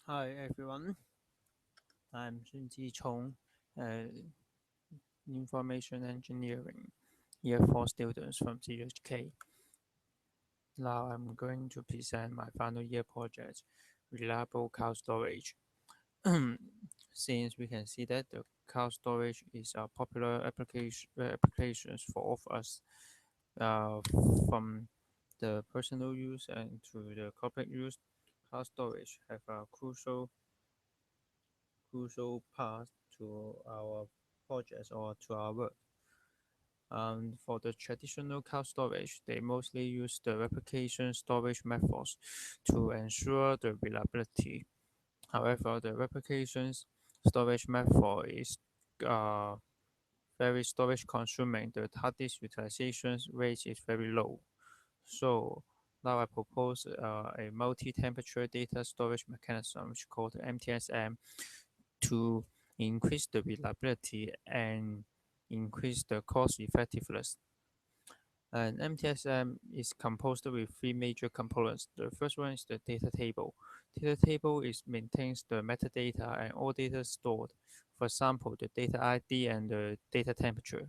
Hi everyone, I'm Junji Chong, uh, Information Engineering Year 4 students from CUJK. Now I'm going to present my final year project, Reliable Cloud Storage. Since we can see that the cloud storage is a popular applications for all of us, uh, from the personal use and to the corporate use, cloud storage have a crucial part to our projects or to our work. For the traditional cloud storage, they mostly use the replication storage methods to ensure the reliability. However, the replication storage method is uh, very storage consuming. The hard disk utilization rate is very low. So now I propose a multi-temperature data storage mechanism, which is called MTSM, to increase the reliability and increase the cost effectiveness. And MTSM is composed with three major components. The first one is the data table. Data table is maintains the metadata and all data stored. For example, the data ID and the data temperature.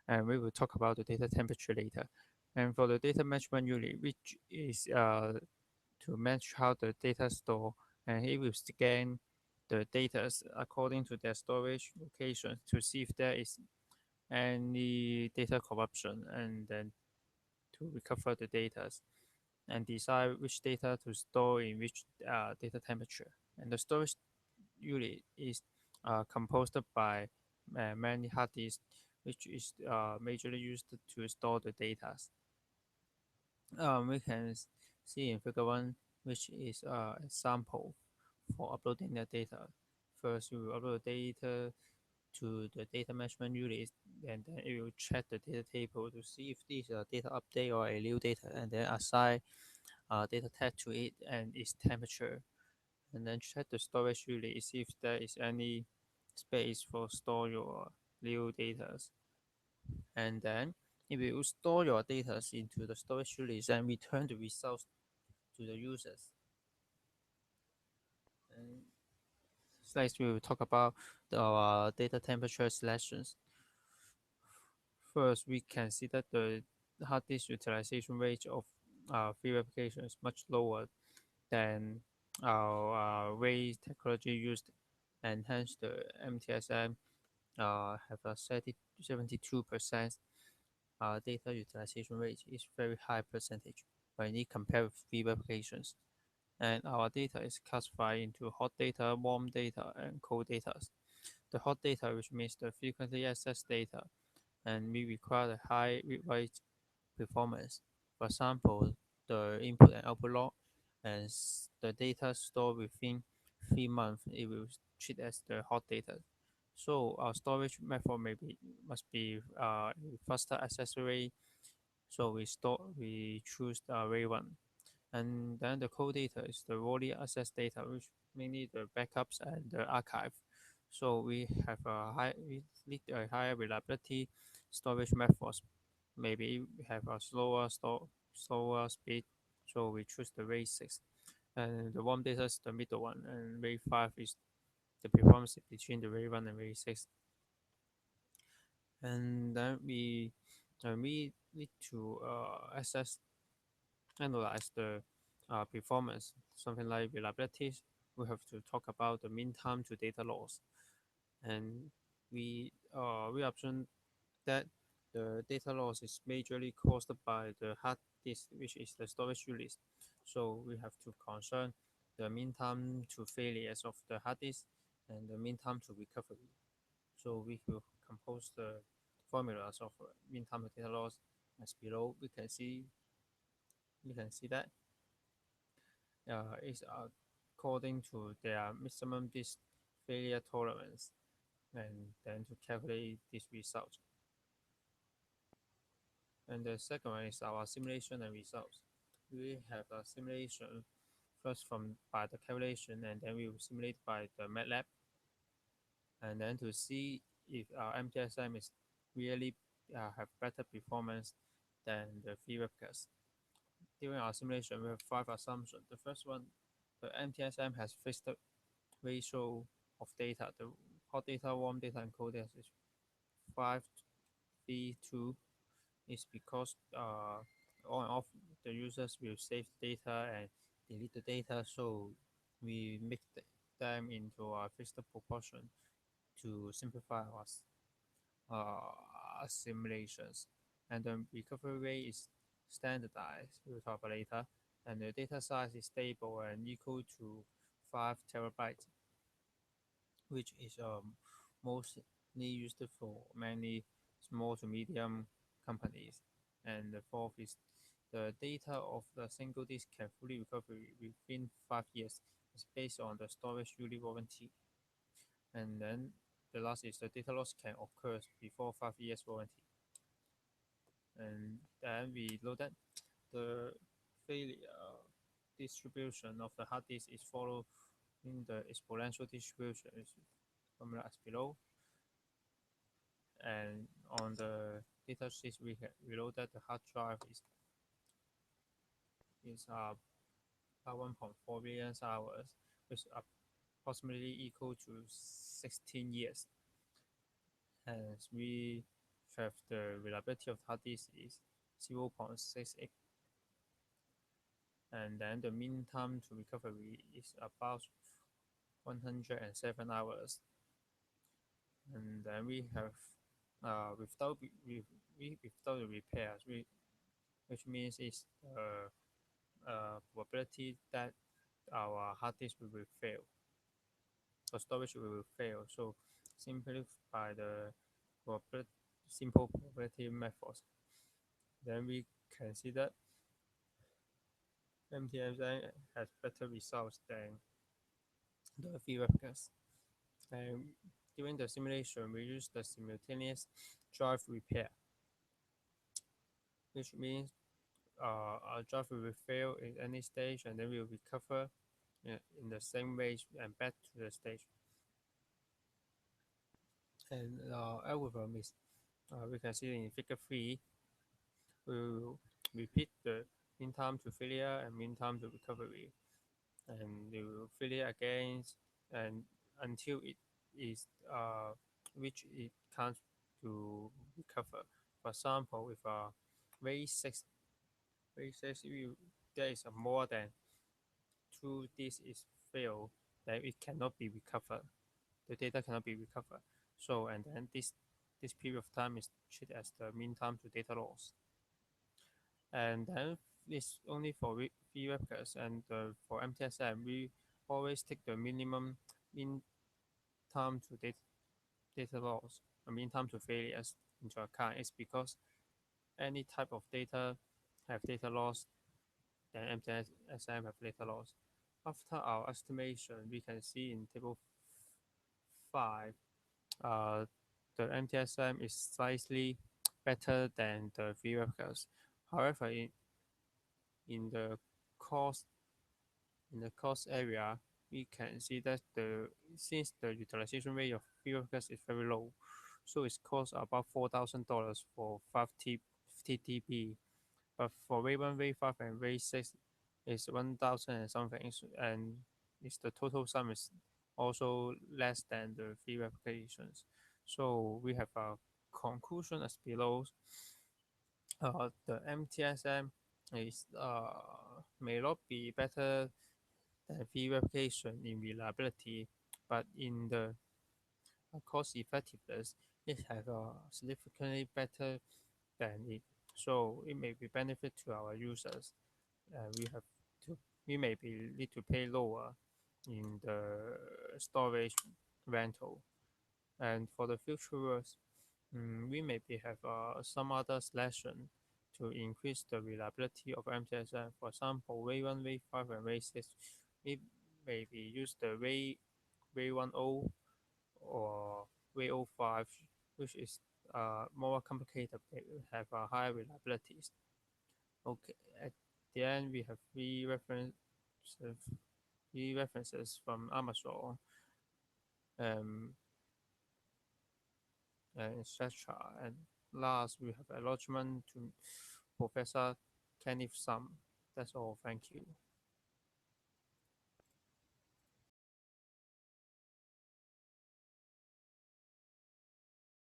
And we will talk about the data temperature later. And for the data management unit, which is to manage how the data store, and it will scan the data according to their storage location to see if there is any data corruption, and then to recover the data and decide which data to store in which data temperature. And the storage unit is composed by many hard disks, which is majorly used to store the data. We can see in figure 1, which is a sample for uploading the data. First, you will upload data to the data management unit, and then it will check the data table to see if this is a data update or a new data, and then assign data tag to it and its temperature, and then check the storage unit, see if there is any space for store your new data, and then it will store your data into the storage unit and return the results to the users. And next, we will talk about the data temperature selections. First, we can see that the hard disk utilization rate of free application is much lower than our way technology used, and hence the MTSM have a 72% data utilization rate is very high percentage when you compare with free applications. And our data is classified into hot data, warm data, and cold data. The hot data, which means the frequently accessed data, and we require a high read-write performance. For example, the input and output log, and the data stored within 3 months, it will treat as the hot data. So our storage method must be faster accessory. So we choose the array one, and then the cold data is the rawly accessed data, which mainly the backups and the archive. So we need a higher reliability storage methods. Maybe we have a slower speed, so we choose the RAID 6. And the warm data is the middle one, and RAID 5 is the performance between the RAID 1 and RAID 6. And then we need to analyze the performance, something like reliability. We have to talk about the mean time to data loss, and we option that the data loss is majorly caused by the hard disk, which is the storage unit. So we have to concern the mean time to failures of the hard disk and the mean time to recovery. So we will compose the formulas of mean time to data loss as below. We can see that is according to their maximum disk failure tolerance, and then to calculate this result. And the second one is our simulation and results. We have a simulation first from by the calculation, and then we will simulate by the MATLAB, and then to see if our MTSM is really have better performance than the free webcast. During our simulation, we have 5 assumptions. The first one The MTSM has fixed ratio of data. The hot data, warm data encoded is 5:3:2 is because on and off the users will save data and delete the data, so we make them into a fixed proportion to simplify our simulations. And the recovery rate is standardized, we'll talk about later, and the data size is stable and equal to 5 terabytes, which is mostly used for many small to medium companies. And the fourth is the data of the single disk can fully recover within 5 years. It's based on the storage unit warranty. And then the last is the data loss can occur before 5 years warranty. And then we know that the failure distribution of the hard disk is followed in the exponential distribution formula as below. And on the data sheet we know that the hard drive is about 1.4 billion hours, which is approximately equal to 16 years. Hence, we have the reliability of the hard disk is 0.68, and then the mean time to recovery is about 107 hours. And then we have without the repairs, which means it's probability that our hard disk will fail or storage will fail. So simply by the simple probability methods, then we can see that MTSM has better results than the free replicas. And during the simulation, we use the simultaneous drive repair, which means our drive will fail in any stage and then we will recover in the same way and back to the stage. And algorithm is we can see in figure 3, we will repeat the mean time to failure and mean time to recovery, and we will failure again and until it is which it counts to recover. For example, with ray 6, there is a more than 2 disks is failed, then it cannot be recovered. The data cannot be recovered. So and then this period of time is treated as the mean time to data loss. And then it's only for V replicas, and for MTSM we always take the minimum mean time to data loss, I mean time to failures into account. It's because any type of data have data loss, then MTSM have data loss. After our estimation, we can see in table 5, uh, the MTSM is slightly better than the V replicas. However, in the cost area, we can see that since the utilization rate of V replicas is very low, so it costs about $4,000 for 50 TB. But for Wave 1, Wave 5, and Wave 6 is 1,000 and something, and the total sum is also less than the free replications. So we have a conclusion as below. The MTSM is may not be better than free replication in reliability, but in the cost effectiveness, it has significantly better than it. So it may be benefit to our users. We may need to pay lower in the storage rental. And for the future works, we maybe have some other selection to increase the reliability of MTSM. For example, Ray 1, Ray 5, and Ray 6, we maybe use the Ray 10 or Ray 05, which is more complicated, but have higher reliabilities. Okay, at the end we have three references from Amazon, um, and etc. And last, we have acknowledgement to Professor Kenneth Sum. That's all. Thank you.